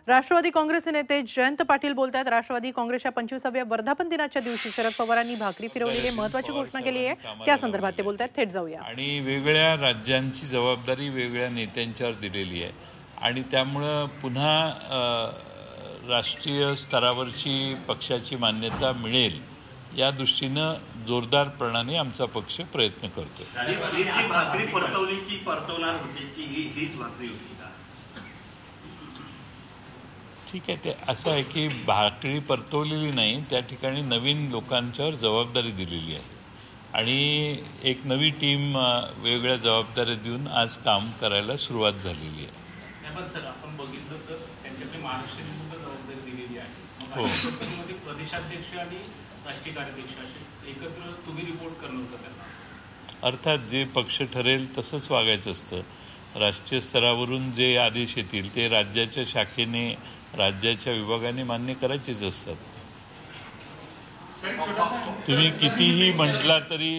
राष्ट्रवादी काँग्रेसचे नेते जयंत पाटील बोलतात। राष्ट्रवादी काँग्रेसच्या 25व्या वर्धापन दिनाच्या दिवशी शरद पवारांनी भाकरी फिरवलेली महत्त्वाची घोषणा केली आहे। त्या संदर्भात ते बोलतात। थेट जाऊया। आणि वेगवेगळ्या राज्यांची जबाबदारी वेगवेगळ्या नेत्यांच्यावर दिलेली आहे आणि त्यामुळे पुन्हा राष्ट्रीय स्तरावरची पक्षाची मान्यता मिळेल या दृष्टीनं जोरदारपणाने आमचा पक्ष प्रयत्न करतो। भाकरी परतवली की परतवणार होती की हीच भाकरी होती का? ठीक आहे, ते असं आहे की भाकरी परतवलेली नाही, त्या ठिकाणी नवीन लोकांच्यावर जबाबदारी दिलेली आहे आणि एक नवी टीम वेगवेगळ्या जबाबदाऱ्या देऊन आज काम करायला सुरुवात झालेली आहे। सर, आपण बघितलं तर त्यांच्याकडे महाराष्ट्राची सुद्धा जबाबदारी दिलेली आहे। हो, प्रदेशाध्यक्ष आणि राष्ट्रीय कार्याध्यक्ष असे एकत्र तुम्ही रिपोर्ट करणं होतं त्यांना। अर्थात जे पक्ष ठरेल तसंच वागायचं असतं। राष्ट्रीय स्तरावरून जे आदेश येतील ते राज्याच्या शाखेने राज्याच्या विभागाने मान्य करायचेच असतात। तुम्ही कितीही म्हटला तरी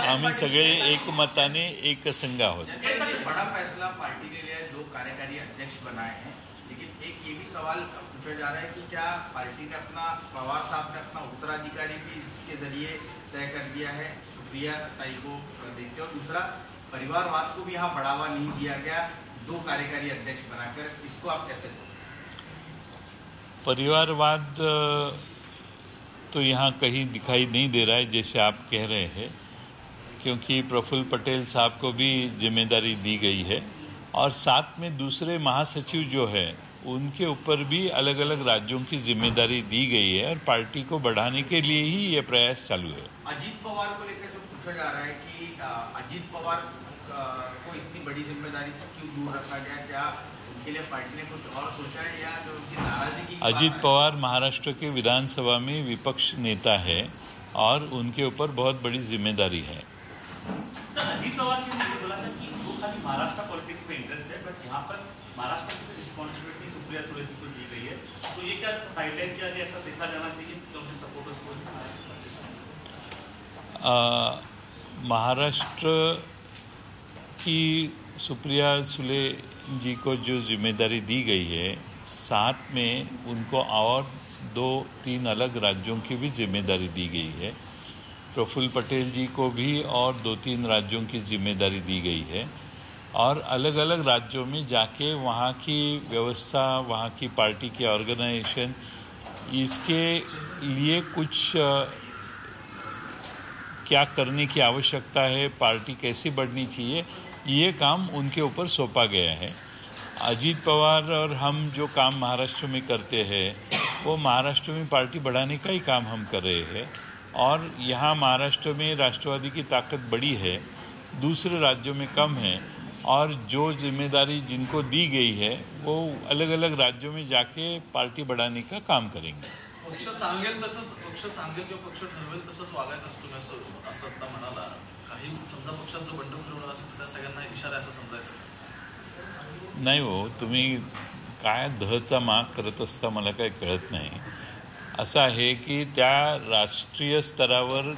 आम्ही सगळे एकमताने एकसंघ आहोत। बड़ा फैसला पार्टी ने लिया है, 2 कार्यकारी अध्यक्ष बनाए हैं, लेकिन एक ये भी सवाल पूछा जा रहा है कि क्या पार्टी ने अपना पवार साहब ने अपना उत्तराधिकारी भी इसके जरिए तय कर दिया है सुप्रिया ताई को देखते, और दूसरा परिवारवाद को भी यहाँ बढ़ावा नहीं दिया गया 2 कार्यकारी अध्यक्ष बनाकर, इसको आप कैसे देखते? परिवारवाद तो यहाँ कहीं दिखाई नहीं दे रहा है जैसे आप कह रहे हैं, क्योंकि प्रफुल्ल पटेल साहब को भी जिम्मेदारी दी गई है और साथ में दूसरे महासचिव जो है उनके ऊपर भी अलग अलग राज्यों की जिम्मेदारी दी गई है और पार्टी को बढ़ाने के लिए ही ये प्रयास चालू है। अजीत पवार को लेकर जो पूछा जा रहा है कि अजीत पवार को इतनी बड़ी जिम्मेदारी से क्यों दूर रखा गया, क्या उनके लिए पार्टी ने कुछ और सोचा है या जो उनकी नाराजगी की? अजीत पवार महाराष्ट्र के विधानसभा में विपक्ष नेता है और उनके ऊपर बहुत बड़ी जिम्मेदारी है। सर, अजीत पवार जी ने बोला था कि वो खाली महाराष्ट्र पॉलिटिक्स में इंटरेस्ट है, बट यहाँ पर महाराष्ट्र की रिस्पॉन्सिबिलिटी सुप्रिया सुले जी को दी गई है, तो ये क्या साइडलाइन किया जाए, ऐसा देखा जाना चाहिए कि उनके सपोर्टर्स को? महाराष्ट्र की सुप्रिया सुले जी को जो जिम्मेदारी दी गई है, साथ में उनको और 2-3 अलग राज्यों की भी जिम्मेदारी दी गई है। प्रफुल्ल पटेल जी को भी और 2-3 राज्यों की जिम्मेदारी दी गई है और अलग अलग राज्यों में जाके वहाँ की व्यवस्था, वहाँ की पार्टी की ऑर्गेनाइजेशन, इसके लिए कुछ क्या करने की आवश्यकता है, पार्टी कैसे बढ़नी चाहिए, ये काम उनके ऊपर सौंपा गया है। अजीत पवार और हम जो काम महाराष्ट्र में करते हैं वो महाराष्ट्र में पार्टी बढ़ाने का ही काम हम कर रहे हैं और यहाँ महाराष्ट्र में राष्ट्रवादी की ताकत बड़ी है, दूसरे राज्यों में कम है और जो जिम्मेदारी जिनको दी गई है वो अलग अलग राज्यों में जाके पार्टी बढ़ाने का काम करेंगे। पक्ष सांगेल तसंच पक्ष सांगेल किंवा पक्ष ठरवेल तसंच वागायचं असतो असं आता म्हणाला। काही समजा पक्षांचं बंडखोर होणार असेल तर सगळ्यांना इशारा असं समजायचं नाही हो, तुम्ही काय दहचा माग करत असता मला काही कळत नाही। असं आहे की त्या राष्ट्रीय स्तरावर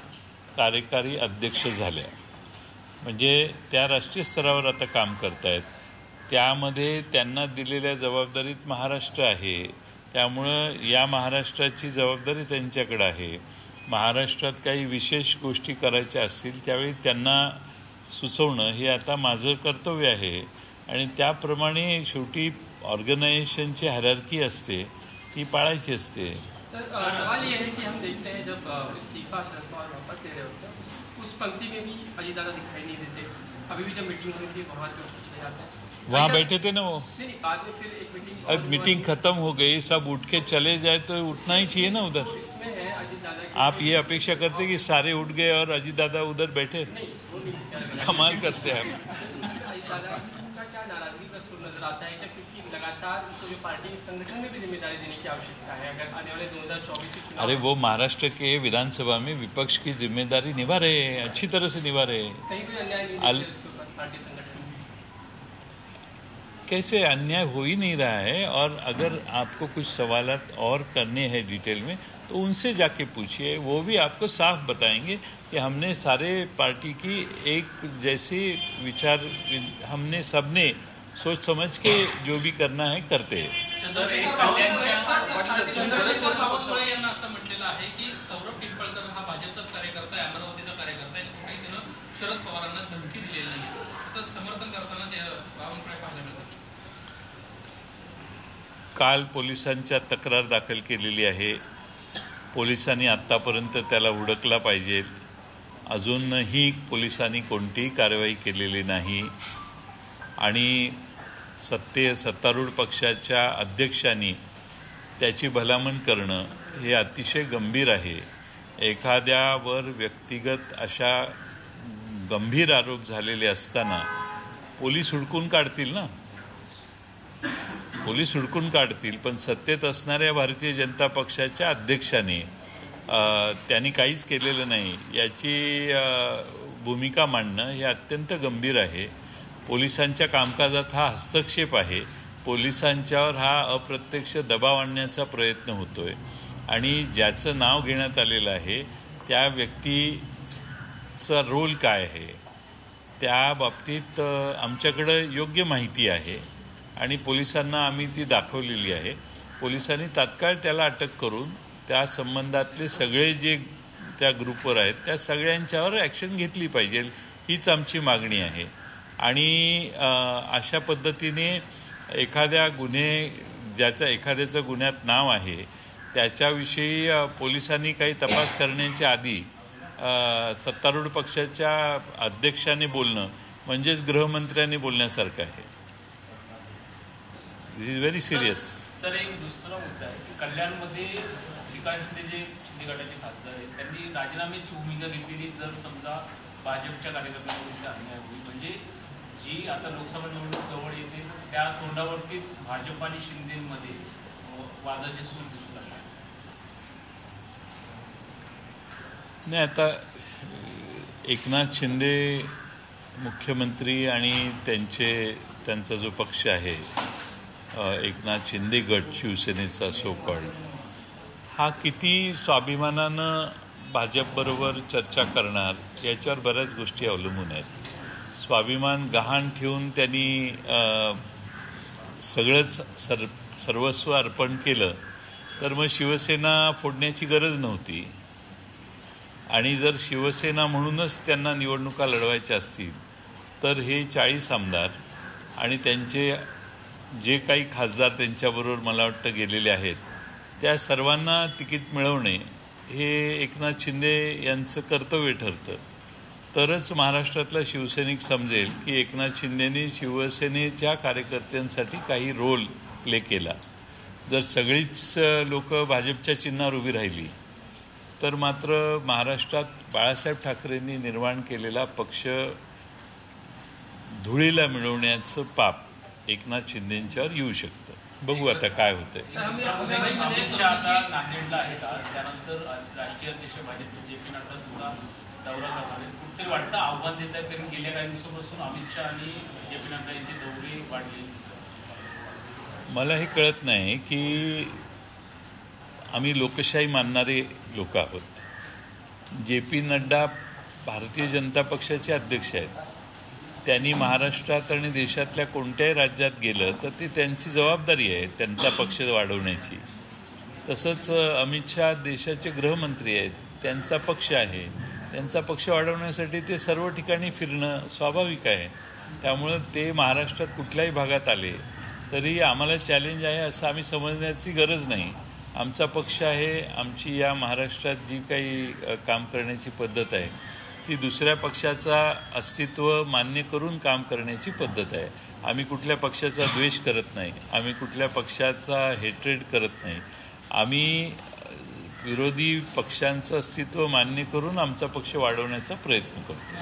कार्यकारी अध्यक्ष झाल्या म्हणजे त्या राष्ट्रीय स्तरावर आता काम करतायत, त्यामध्ये त्यांना दिलेल्या जबाबदारीत महाराष्ट्र आहे, त्यामुळं या महाराष्ट्राची जबाबदारी त्यांच्याकडे आहे। महाराष्ट्रात काही विशेष गोष्टी करायच्या असतील त्यावेळी त्यांना सुचवणं हे आता माझं कर्तव्य आहे आणि त्याप्रमाणे शेवटी ऑर्गेनाइजेशनची हायरार्की असते ती पाळायची असते। सर, सवाल ये है कि हम देखते हैं जब इस्तीफा शरद पवार वापस ले रहे होते हैं उस पंक्ति में भी अजीत दादा दिखाई नहीं देते। अभी भी जब मीटिंग हुई थी वहाँ से चले जाते हैं, वहाँ बैठे थे ना वो। नहीं, बाद में फिर एक मीटिंग, अब मीटिंग खत्म हो गई, सब उठ के चले जाए तो उठना ही चाहिए ना उधर। इसमें है अजीत दादा आप ये अपेक्षा करते कि सारे उठ गए और अजीत दादा उधर बैठे? कमाल करते हैं आप। अजीत दादा का क्या नाराजगी का सुर नजर आता है क्या, क्योंकि लगातार उनको जो पार्टी के संगठन में भी जिम्मेदारी देने की आवश्यकता है अगर आने वाले 2024 के चुनाव? अरे वो महाराष्ट्र के विधानसभा में विपक्ष की जिम्मेदारी निभा रहे हैं, अच्छी तरह से निभा रहे हैं। कहीं भी अन्याय नहीं है उसके ऊपर पार्टी संगठन? कैसे अन्याय हो ही नहीं रहा है, और अगर आपको कुछ सवालात और करने हैं डिटेल में तो उनसे जाके पूछिए, वो भी आपको साफ बताएंगे कि हमने सारे पार्टी की एक जैसी विचार, हमने सबने सोच समझ के जो भी करना है करते हैं. बावनकुळे यांना असं म्हटलेलं आहे की सौरभ पिंपळकर हा भाजपचाच कार्यकर्ता आहे, अमरावतीचा कार्यकर्ता आहे, काही त्यानं शरद पवारांना धमकी दिलेली नाही. तर समर्थन करताना ते बावनकुळे पाहायला मिळतात. काल पोलिसांच्या तक्रार दाखल केलेली आहे. पोलिसांनी आत्तापर्यंत त्याला हुडकला पाहिजे. अजूनही पोलिसांनी कोणतीही कारवाई केलेली नाही आणि सत्तारूढ पक्षाच्या अध्यक्षांनी त्याची भलामण करणं हे अतिशय गंभीर आहे. एखाद्यावर व्यक्तिगत अशा गंभीर आरोप झालेले असताना पोलीस हुडकून काढतील ना, पोलीस हुडकून काढतील. पण सत्तेत असणाऱ्या भारतीय जनता पक्षाच्या अध्यक्षाने त्यांनी काहीच केलेलं नाही याची भूमिका मांडणं हे अत्यंत गंभीर आहे. पोलिसांच्या कामकाजात हा हस्तक्षेप आहे. पोलिसांच्यावर हा अप्रत्यक्ष दबाव आणण्याचा प्रयत्न होतोय आणि ज्याचं नाव घेण्यात आलेलं आहे त्या व्यक्तीचा रोल काय आहे त्या बाबतीत आमच्याकडं योग्य माहिती आहे आणि पोलिसांना आम्ही ती दाखवलेली आहे. पोलिसांनी तात्काळ त्याला अटक करून त्या संबंधातले सगळे जे त्या ग्रुपवर आहेत त्या सगळ्यांच्यावर ॲक्शन घेतली पाहिजे हीच आमची मागणी आहे. आणि अशा पद्धतीने एखाद्याचं गुन्ह्यात नाव आहे त्याच्याविषयी पोलिसांनी काही तपास करण्याच्या आधी सत्तारूढ पक्षाच्या अध्यक्षाने बोलणं म्हणजेच गृहमंत्र्यांनी बोलण्यासारखं आहे. दिस इज व्हेरी सिरियस. सर, एक दुसरा मुद्दा आहे की कल्याणमध्ये श्रीकांत शिंदे जे शिंदे गटाचे खासदार आहेत त्यांनी राजीनाम्याची भूमिका घेतलेली. जर समजा भाजपच्या कार्यकर्त्यांवर अन्याय होईल म्हणजे जी आता लोकसभा निवडणूक जवळ येते त्या तोंडावरतीच भाजप आणि शिंदेमध्ये वादाचे सूर दिसू लागले. नाही, आता एकनाथ शिंदे मुख्यमंत्री आणि त्यांचा जो पक्ष आहे एकनाथ शिंदे गट शिवसेनेचा सो कॉल्ड हा किती स्वाभिमानानं भाजपबरोबर चर्चा करणार याच्यावर बऱ्याच गोष्टी अवलंबून आहेत. स्वाभिमान गहाण ठेवून त्यांनी सगळंच सर्वस्व अर्पण केलं तर मग शिवसेना फोडण्याची गरज नव्हती. आणि जर शिवसेना म्हणूनच त्यांना निवडणुका लढवायच्या असतील तर हे 40 आमदार आणि त्यांचे जे काही खासदार त्यांच्याबरोबर मला वाटतं गेलेले आहेत त्या सर्वांना तिकीट मिळवणे हे एकनाथ शिंदे यांचं कर्तव्य ठरतं. तरच महाराष्ट्रातला शिवसैनिक समजेल की एकनाथ शिंदेने शिवसेनेच्या कार्यकर्त्यांसाठी काही रोल प्ले केला. जर सगळीच लोक भाजपच्या चिन्हावर उभी राहिली तर मात्र महाराष्ट्रात बाळासाहेब ठाकरेंनी निर्माण केलेला पक्ष धुळीला मिळवण्याचं पाप एकनाथ शिंदेंच्यावर येऊ शकतं. बघू आता काय होतंय. अमित शहा आता नांदेडला आहेत, त्यानंतर राष्ट्रीय अध्यक्ष भाजप JP नड्डा सुद्धा दौरा करणार आहेत. कुठेतरी वाटतं आव्हान देत आहेत कारण गेल्या काही दिवसापासून अमित शहा आणि JP नड्डा यांची दौरे वाढली. मला हे कळत नाही की आम्ही लोकशाही मानणारे लोक आहोत. JP नड्डा भारतीय जनता पक्षाचे अध्यक्ष आहेत. त्यांनी महाराष्ट्रात आणि देशातल्या कोणत्याही राज्यात गेलं तर ती त्यांची जबाबदारी आहे त्यांचा पक्ष वाढवण्याची. तसंच अमित शहा देशाचे गृहमंत्री आहेत, त्यांचा पक्ष आहे. त्यांचा पक्ष वाढवण्यासाठी ते सर्व ठिकाणी फिरणं स्वाभाविक आहे. त्यामुळं ते महाराष्ट्रात कुठल्याही भागात आले तरी आम्हाला चॅलेंज आहे असं आम्ही समजण्याची गरज नाही. आमचा पक्ष आहे, आमची या महाराष्ट्रात जी काही काम करण्याची पद्धत आहे ती दुसऱ्या पक्षाचा अस्तित्व मान्य करून काम करण्याची पद्धत आहे. आम्ही कुठल्या पक्षाचा द्वेष करत नाही, आम्ही कुठल्या पक्षाचा हेट्रेड करत नाही. आम्ही विरोधी पक्षांचं अस्तित्व मान्य करून आमचा पक्ष वाढवण्याचा प्रयत्न करतो.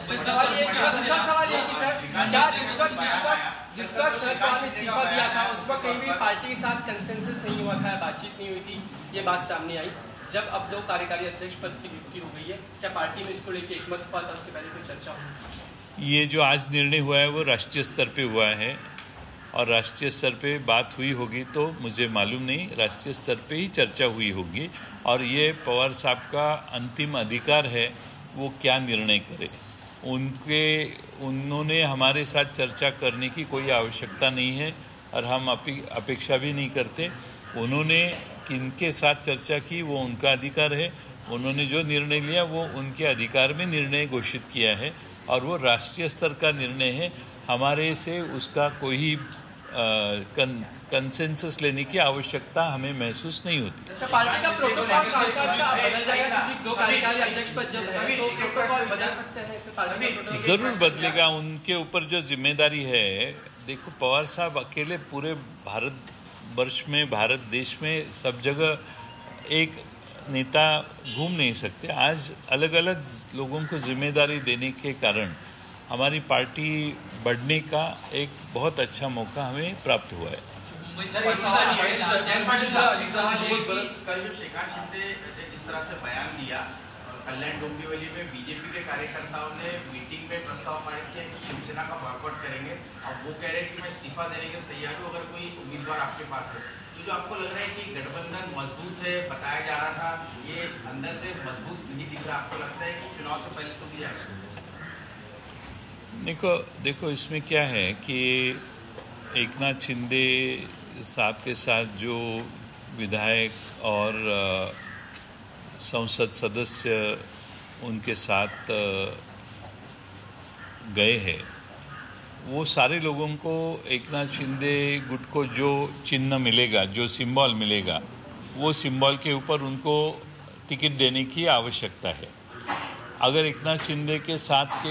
जिस वक्त शरद पवार ने इस्तीफा दिया था उस वक्त कहीं भी पार्टी के साथ कंसेंसस नहीं हुआ था, बातचीत नहीं हुई थी, ये बात सामने आई. जब अब 2 कार्यकारी अध्यक्ष पद की नियुक्ति हो गई है, क्या पार्टी में इसको लेकर एकमत हुआ था, उसके बारे में चर्चा हुई? ये जो आज निर्णय हुआ है वो राष्ट्रीय स्तर पे हुआ है और राष्ट्रीय स्तर पे बात हुई होगी तो मुझे मालूम नहीं. राष्ट्रीय स्तर पे ही चर्चा हुई होगी और ये पवार साहब का अंतिम अधिकार है वो क्या निर्णय करे. उन्होंने हमारे साथ चर्चा करने की कोई आवश्यकता नहीं है और हम अपेक्षा भी नहीं करते। उन्होंने किनके साथ चर्चा की वो उनका अधिकार है। उन्होंने जो निर्णय लिया वो उनके अधिकार में निर्णय घोषित किया है और वो राष्ट्रीय स्तर का निर्णय है। हमारे से उसका कोई कंसेंसस लेने की आवश्यकता हमें महसूस नहीं होती। तो पार्टी का प्रोटोकॉल कामकाज का बदल जाएगा क्योंकि 2 कार्यकारी अध्यक्ष पद जब है तो प्रोटोकॉल बदल सकते हैं इससे पार्टी का प्रोटोकॉल जरूर बदलेगा। उनके ऊपर जो जिम्मेदारी है, देखो पवार साहब अकेले पूरे भारत वर्ष में, भारत देश में सब जगह एक नेता घूम नहीं सकते। आज अलग अलग लोगों को जिम्मेदारी देने के कारण हमारी पार्टी बढ़ने का एक बहुत अच्छा मौका हमें प्राप्त हुआ है। कल जो श्रीकांत शिंदे ने जिस तरह से बयान दिया, कल्याण डोंबिवली में बीजेपी के कार्यकर्ताओं ने मीटिंग में प्रस्ताव पारित किया कि शिवसेना का बॉयकॉट करेंगे। अब वो कह रहे हैं कि मैं इस्तीफा देने के लिए तैयार हूँ अगर कोई उम्मीदवार आपके पास है। तो जो आपको लग रहा है कि गठबंधन मजबूत है, बताया जा रहा था, ये अंदर से मजबूत नहीं दिख रहा, आपको लगता है कि चुनाव से पहले तो दिया है? देखो इसमें क्या है कि एकनाथ शिंदे साहब के साथ जो विधायक और संसद सदस्य उनके साथ गए हैं, वो सारे लोगों को एकनाथ शिंदे गुट को जो चिन्ह मिलेगा, जो सिंबल मिलेगा, वो सिंबल के ऊपर उनको टिकट देने की आवश्यकता है। अगर एकनाथ शिंदे के साथ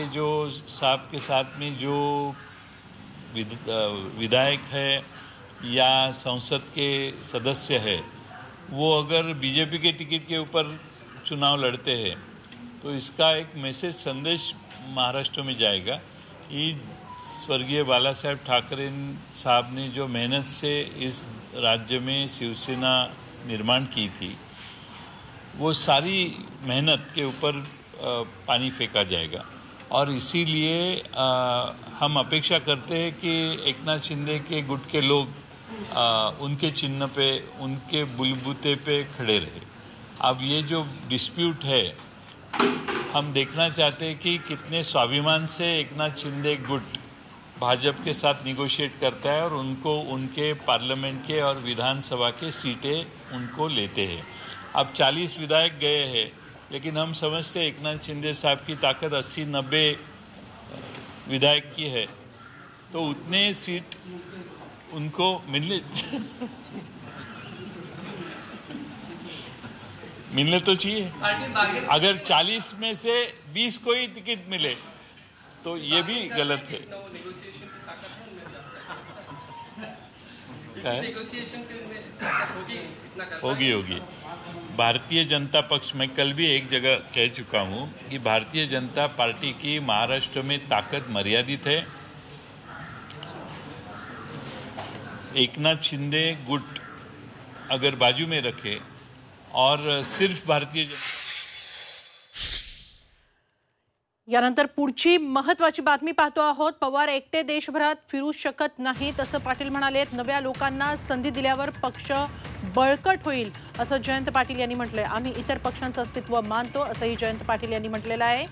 में जो विधायक है या संसद के सदस्य है, वो अगर बीजेपी के टिकट के ऊपर चुनाव लड़ते हैं तो इसका एक मैसेज संदेश महाराष्ट्र में जाएगा कि स्वर्गीय बाला साहेब ठाकरे साहब ने जो मेहनत से इस राज्य में शिवसेना निर्माण की थी, वो सारी मेहनत के ऊपर पानी फेंका जाएगा। और इसीलिए हम अपेक्षा करते हैं कि एकनाथ शिंदे के गुट के लोग उनके चिन्ह पे, उनके बुलबुते पे खड़े रहे। अब ये जो डिस्प्यूट है, हम देखना चाहते हैं कि कितने स्वाभिमान से एकनाथ शिंदे गुट भाजपा के साथ निगोशिएट करता है और उनको उनके पार्लियामेंट के और विधानसभा के सीटें उनको लेते हैं। अब 40 विधायक गए हैं, लेकिन हम समझते हैं एकनाथ शिंदे साहब की ताकत 80-90 विधायक की है, तो उतने सीट उनको मिलने तो चाहिए। अगर 40 में से 20 को ही टिकट मिले तो ये भी गलत है। होगी। भारतीय जनता पक्ष में कल भी एक जगह कह चुका हूँ कि भारतीय जनता पार्टी की महाराष्ट्र में ताकत मर्यादित है। एकनाथ शिंदे गुट अगर बाजू में रखे और सिर्फ भारतीय यानंतर पुढची महत्वाची बातमी पाहतो आहोत। पवार एकटे देशभरात फिरू शकत नाहीत असं पाटील म्हणालेत। नव्या लोकांना संधी दिल्यावर पक्ष बळकट होईल असं जयंत पाटील यांनी म्हटलंय। आम्ही इतर पक्षांचं अस्तित्व मानतो असंही जयंत पाटील यांनी म्हटलेलं आहे।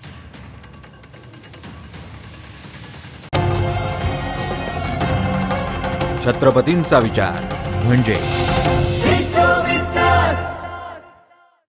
छत्रपतींचा विचार म्हणजे